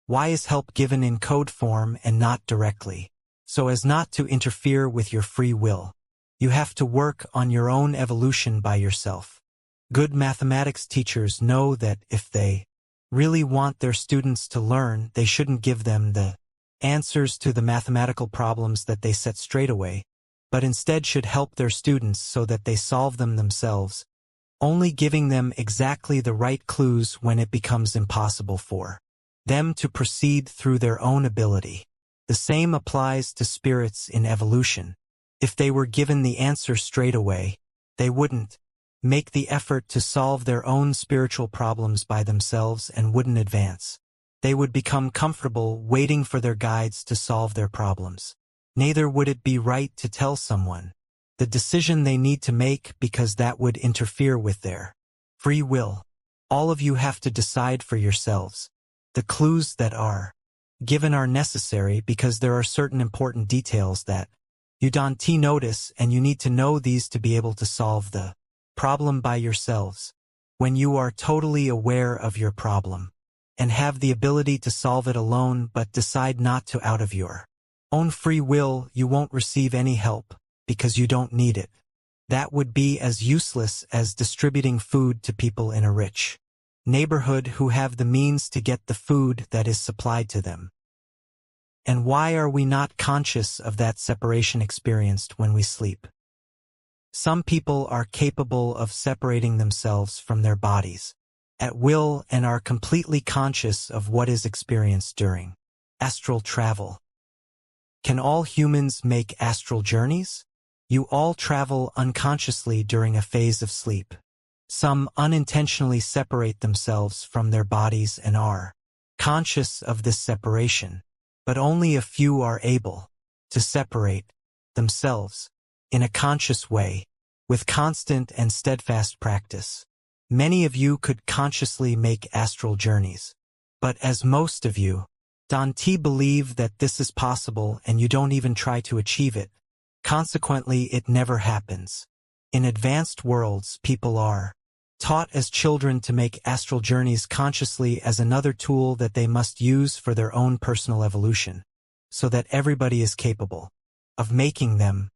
Why is help given in code form and not directly? So as not to interfere with your free will. You have to work on your own evolution by yourself. Good mathematics teachers know that if they really want their students to learn, they shouldn't give them the answers to the mathematical problems that they set straight away, but instead should help their students so that they solve them themselves, only giving them exactly the right clues when it becomes impossible for them to proceed through their own ability. The same applies to spirits in evolution. If they were given the answer straight away, they wouldn't make the effort to solve their own spiritual problems by themselves and wouldn't advance. They would become comfortable waiting for their guides to solve their problems. Neither would it be right to tell someone the decision they need to make because that would interfere with their free will. All of you have to decide for yourselves. The clues that are given are necessary because there are certain important details that you don't notice, and you need to know these to be able to solve the problem by yourselves. When you are totally aware of your problem and have the ability to solve it alone but decide not to out of your own free will, you won't receive any help because you don't need it. That would be as useless as distributing food to people in a rich neighborhood who have the means to get the food that is supplied to them. And why are we not conscious of that separation experienced when we sleep? Some people are capable of separating themselves from their bodies at will and are completely conscious of what is experienced during astral travel. Can all humans make astral journeys? You all travel unconsciously during a phase of sleep. Some unintentionally separate themselves from their bodies and are conscious of this separation, but only a few are able to separate themselves in a conscious way, with constant and steadfast practice. Many of you could consciously make astral journeys, but as most of you don't believe that this is possible and you don't even try to achieve it, consequently it never happens. In advanced worlds, people are taught as children to make astral journeys consciously as another tool that they must use for their own personal evolution, so that everybody is capable of making them.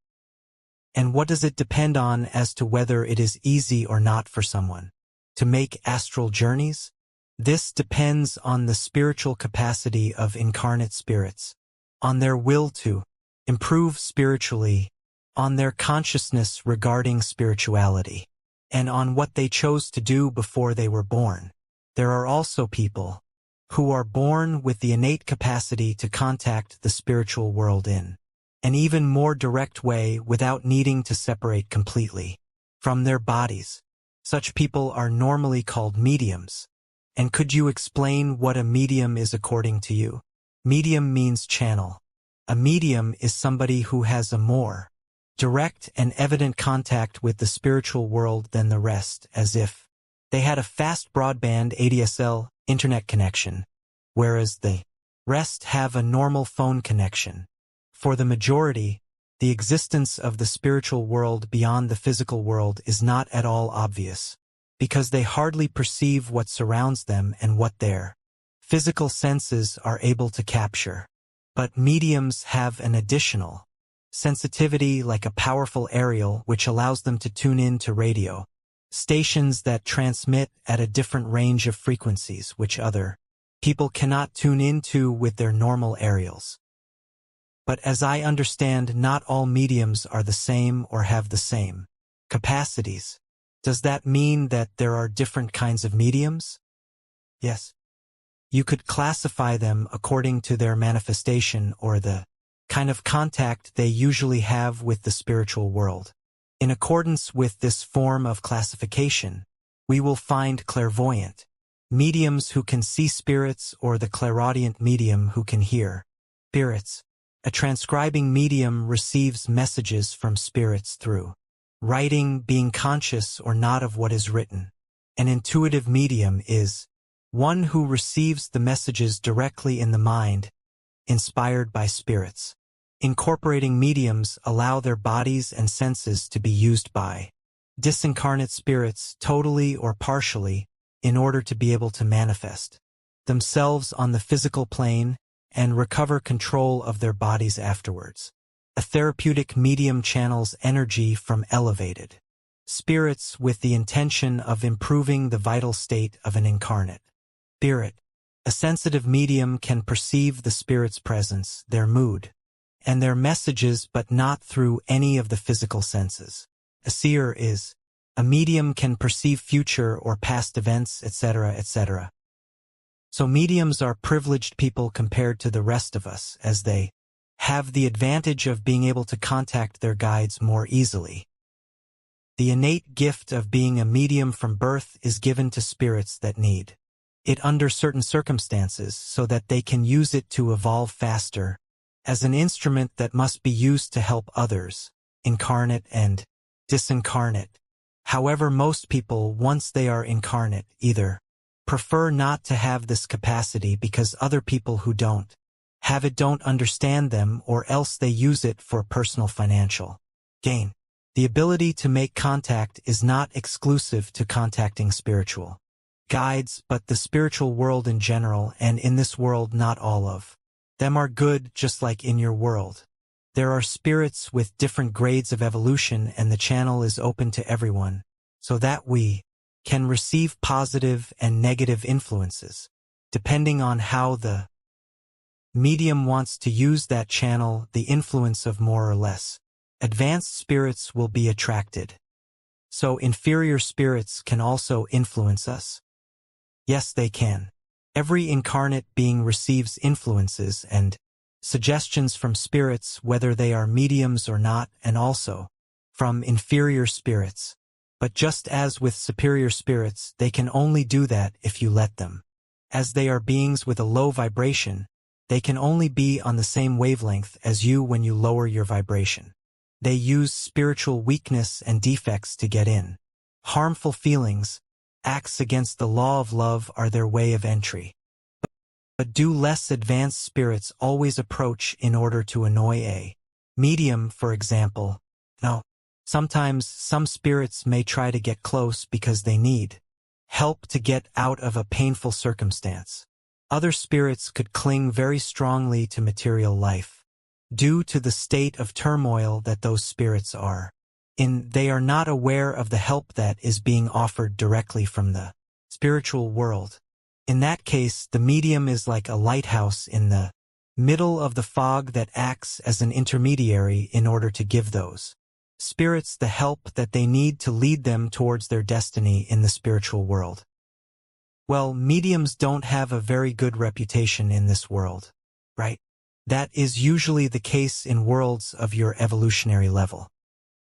And what does it depend on as to whether it is easy or not for someone to make astral journeys? This depends on the spiritual capacity of incarnate spirits, on their will to improve spiritually, on their consciousness regarding spirituality, and on what they chose to do before they were born. There are also people who are born with the innate capacity to contact the spiritual world in an even more direct way without needing to separate completely from their bodies. Such people are normally called mediums. And could you explain what a medium is according to you? Medium means channel. A medium is somebody who has a more direct and evident contact with the spiritual world than the rest, as if they had a fast broadband ADSL internet connection, whereas the rest have a normal phone connection. For the majority, the existence of the spiritual world beyond the physical world is not at all obvious, because they hardly perceive what surrounds them and what their physical senses are able to capture. But mediums have an additional sensitivity, like a powerful aerial, which allows them to tune in to radio stations that transmit at a different range of frequencies which other people cannot tune into with their normal aerials. But as I understand, not all mediums are the same or have the same capacities. Does that mean that there are different kinds of mediums? Yes. You could classify them according to their manifestation or the kind of contact they usually have with the spiritual world. In accordance with this form of classification, we will find clairvoyant mediums who can see spirits, or the clairaudient medium who can hear spirits. A transcribing medium receives messages from spirits through writing, being conscious or not of what is written. An intuitive medium is one who receives the messages directly in the mind, inspired by spirits. Incorporating mediums allow their bodies and senses to be used by disincarnate spirits totally or partially in order to be able to manifest themselves on the physical plane, and recover control of their bodies afterwards. A therapeutic medium channels energy from elevated spirits with the intention of improving the vital state of an incarnate spirit. A sensitive medium can perceive the spirit's presence, their mood, and their messages, but not through any of the physical senses. A seer is a medium can perceive future or past events, etc., etc. So mediums are privileged people compared to the rest of us, as they have the advantage of being able to contact their guides more easily. The innate gift of being a medium from birth is given to spirits that need it under certain circumstances so that they can use it to evolve faster, as an instrument that must be used to help others, incarnate and disincarnate. However, most people, once they are incarnate, either prefer not to have this capacity because other people who don't have it don't understand them, or else they use it for personal financial gain. The ability to make contact is not exclusive to contacting spiritual guides, but the spiritual world in general, and in this world not all of them are good, just like in your world. There are spirits with different grades of evolution, and the channel is open to everyone, so that we can receive positive and negative influences, depending on how the medium wants to use that channel. The influence of more or less advanced spirits will be attracted. So inferior spirits can also influence us. Yes, they can. Every incarnate being receives influences and suggestions from spirits, whether they are mediums or not, and also from inferior spirits. But just as with superior spirits, they can only do that if you let them. As they are beings with a low vibration, they can only be on the same wavelength as you when you lower your vibration. They use spiritual weakness and defects to get in. Harmful feelings, acts against the law of love are their way of entry. But do less advanced spirits always approach in order to annoy a medium, for example? No. Sometimes some spirits may try to get close because they need help to get out of a painful circumstance. Other spirits could cling very strongly to material life due to the state of turmoil that those spirits are in. They are not aware of the help that is being offered directly from the spiritual world. In that case, the medium is like a lighthouse in the middle of the fog that acts as an intermediary in order to give those spirits the help that they need to lead them towards their destiny in the spiritual world. Well, mediums don't have a very good reputation in this world, right? That is usually the case in worlds of your evolutionary level.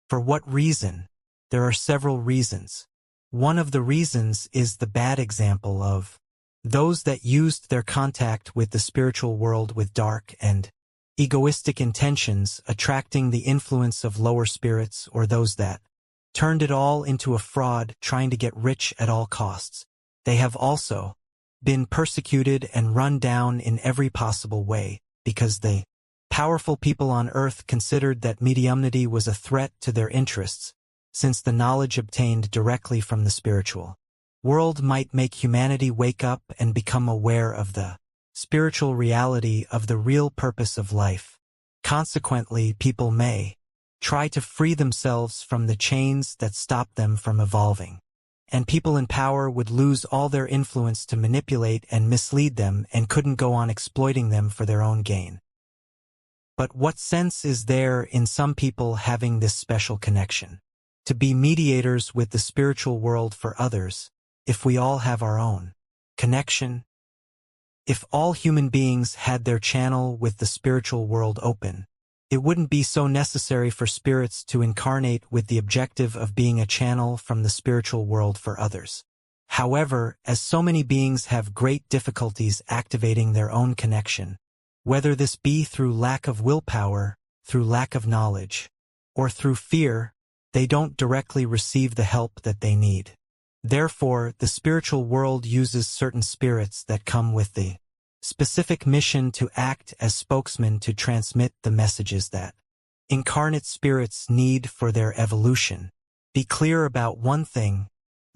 For what reason? There are several reasons. One of the reasons is the bad example of those that used their contact with the spiritual world with dark and egoistic intentions, attracting the influence of lower spirits, or those that turned it all into a fraud, trying to get rich at all costs. They have also been persecuted and run down in every possible way, because the powerful people on earth considered that mediumnity was a threat to their interests, since the knowledge obtained directly from the spiritual world might make humanity wake up and become aware of the spiritual reality of the real purpose of life. Consequently, people may try to free themselves from the chains that stop them from evolving. And people in power would lose all their influence to manipulate and mislead them, and couldn't go on exploiting them for their own gain. But what sense is there in some people having this special connection to be mediators with the spiritual world for others, if we all have our own connection? If all human beings had their channel with the spiritual world open, it wouldn't be so necessary for spirits to incarnate with the objective of being a channel from the spiritual world for others. However, as so many beings have great difficulties activating their own connection, whether this be through lack of willpower, through lack of knowledge, or through fear, they don't directly receive the help that they need. Therefore, the spiritual world uses certain spirits that come with the specific mission to act as spokesmen to transmit the messages that incarnate spirits need for their evolution. Be clear about one thing: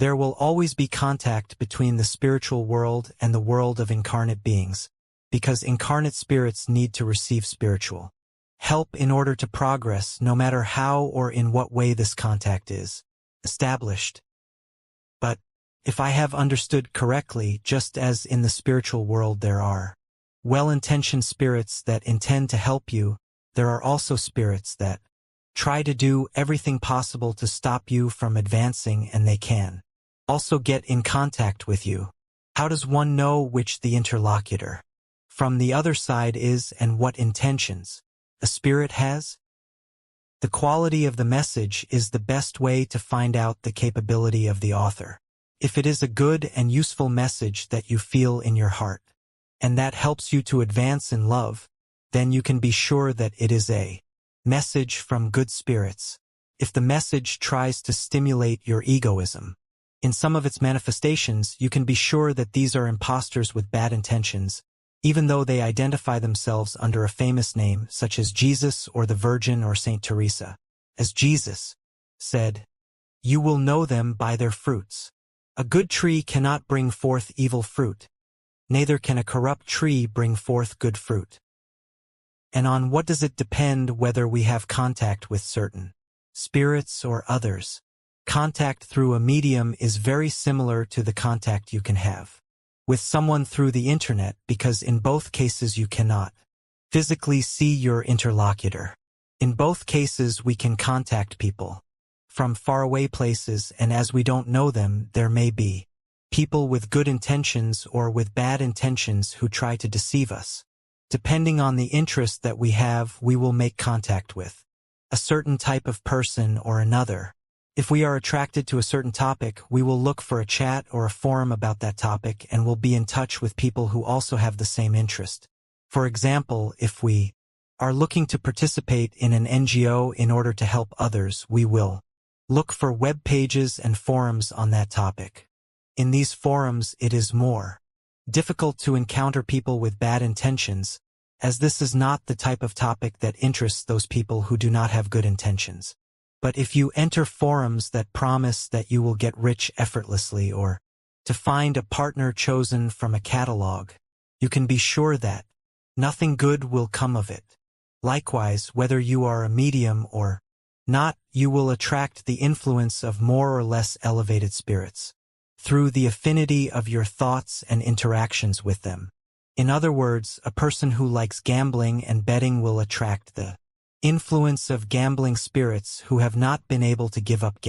There will always be contact between the spiritual world and the world of incarnate beings, because incarnate spirits need to receive spiritual help in order to progress, no matter how or in what way this contact is established. But, if I have understood correctly, just as in the spiritual world there are well-intentioned spirits that intend to help you, there are also spirits that try to do everything possible to stop you from advancing, and they can also get in contact with you. How does one know which the interlocutor from the other side is and what intentions a spirit has? The quality of the message is the best way to find out the capability of the author. If it is a good and useful message that you feel in your heart, and that helps you to advance in love, then you can be sure that it is a message from good spirits. If the message tries to stimulate your egoism in some of its manifestations, you can be sure that these are imposters with bad intentions, even though they identify themselves under a famous name such as Jesus or the Virgin or Saint Teresa. As Jesus said, "You will know them by their fruits. A good tree cannot bring forth evil fruit, neither can a corrupt tree bring forth good fruit." And on what does it depend whether we have contact with certain spirits or others? Contact through a medium is very similar to the contact you can have with someone through the internet, because in both cases you cannot physically see your interlocutor. In both cases we can contact people from faraway places, and as we don't know them, there may be people with good intentions or with bad intentions who try to deceive us. Depending on the interest that we have, we will make contact with a certain type of person or another. If we are attracted to a certain topic, we will look for a chat or a forum about that topic and will be in touch with people who also have the same interest. For example, if we are looking to participate in an NGO in order to help others, we will look for web pages and forums on that topic. In these forums, it is more difficult to encounter people with bad intentions, as this is not the type of topic that interests those people who do not have good intentions. But if you enter forums that promise that you will get rich effortlessly or to find a partner chosen from a catalog, you can be sure that nothing good will come of it. Likewise, whether you are a medium or not, you will attract the influence of more or less elevated spirits through the affinity of your thoughts and interactions with them. In other words, a person who likes gambling and betting will attract the influence of gambling spirits who have not been able to give up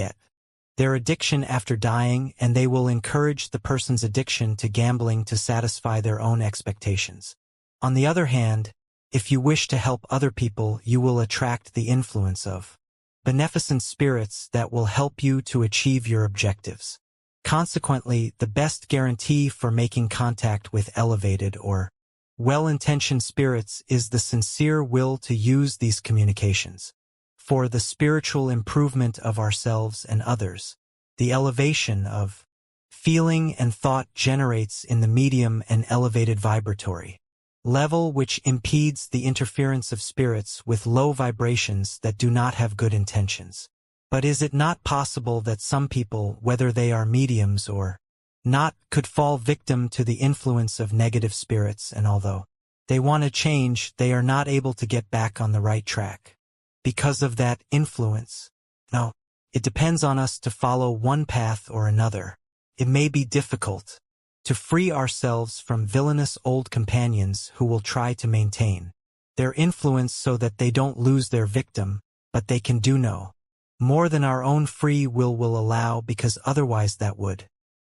their addiction after dying, and they will encourage the person's addiction to gambling to satisfy their own expectations. On the other hand, if you wish to help other people, you will attract the influence of beneficent spirits that will help you to achieve your objectives. Consequently, the best guarantee for making contact with elevated or well-intentioned spirits is the sincere will to use these communications for the spiritual improvement of ourselves and others. The elevation of feeling and thought generates in the medium an elevated vibratory level which impedes the interference of spirits with low vibrations that do not have good intentions. But is it not possible that some people, whether they are mediums or not, could fall victim to the influence of negative spirits, and although they want to change, they are not able to get back on the right track because of that influence? No, it depends on us to follow one path or another. It may be difficult to free ourselves from villainous old companions who will try to maintain their influence so that they don't lose their victim, but they can do no more than our own free will allow, because otherwise that would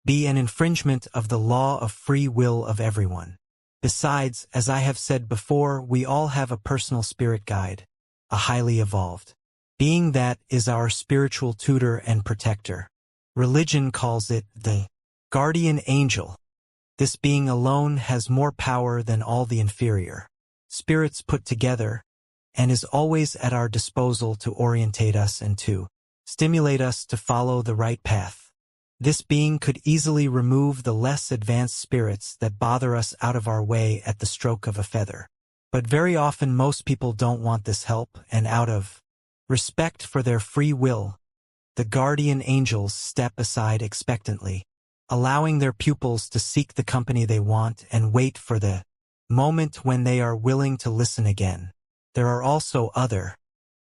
be an infringement of the law of free will of everyone. Besides, as I have said before, we all have a personal spirit guide, a highly evolved being that is our spiritual tutor and protector. Religion calls it the guardian angel. This being alone has more power than all the inferior spirits put together, and is always at our disposal to orientate us and to stimulate us to follow the right path. This being could easily remove the less advanced spirits that bother us out of our way at the stroke of a feather. But very often most people don't want this help, and out of respect for their free will, The guardian angels step aside expectantly, allowing their pupils to seek the company they want and wait for the moment when they are willing to listen again. There are also other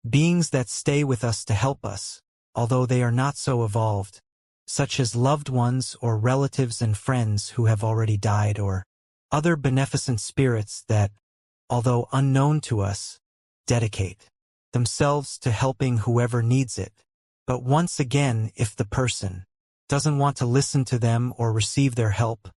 beings that stay with us to help us, although they are not so evolved, such as loved ones or relatives and friends who have already died, or other beneficent spirits that, although unknown to us, dedicate themselves to helping whoever needs it. But once again, if the person doesn't want to listen to them or receive their help,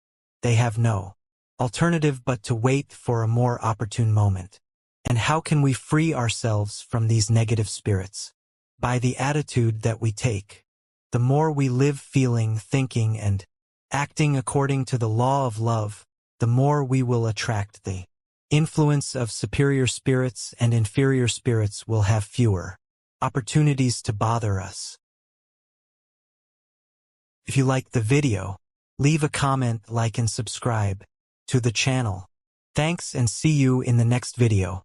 they have no alternative but to wait for a more opportune moment. And how can we free ourselves from these negative spirits? By the attitude that we take. The more we live feeling, thinking, and acting according to the law of love, the more we will attract the influence of superior spirits, and inferior spirits will have fewer opportunities to bother us. If you liked the video, leave a comment, like, and subscribe to the channel. Thanks, and see you in the next video.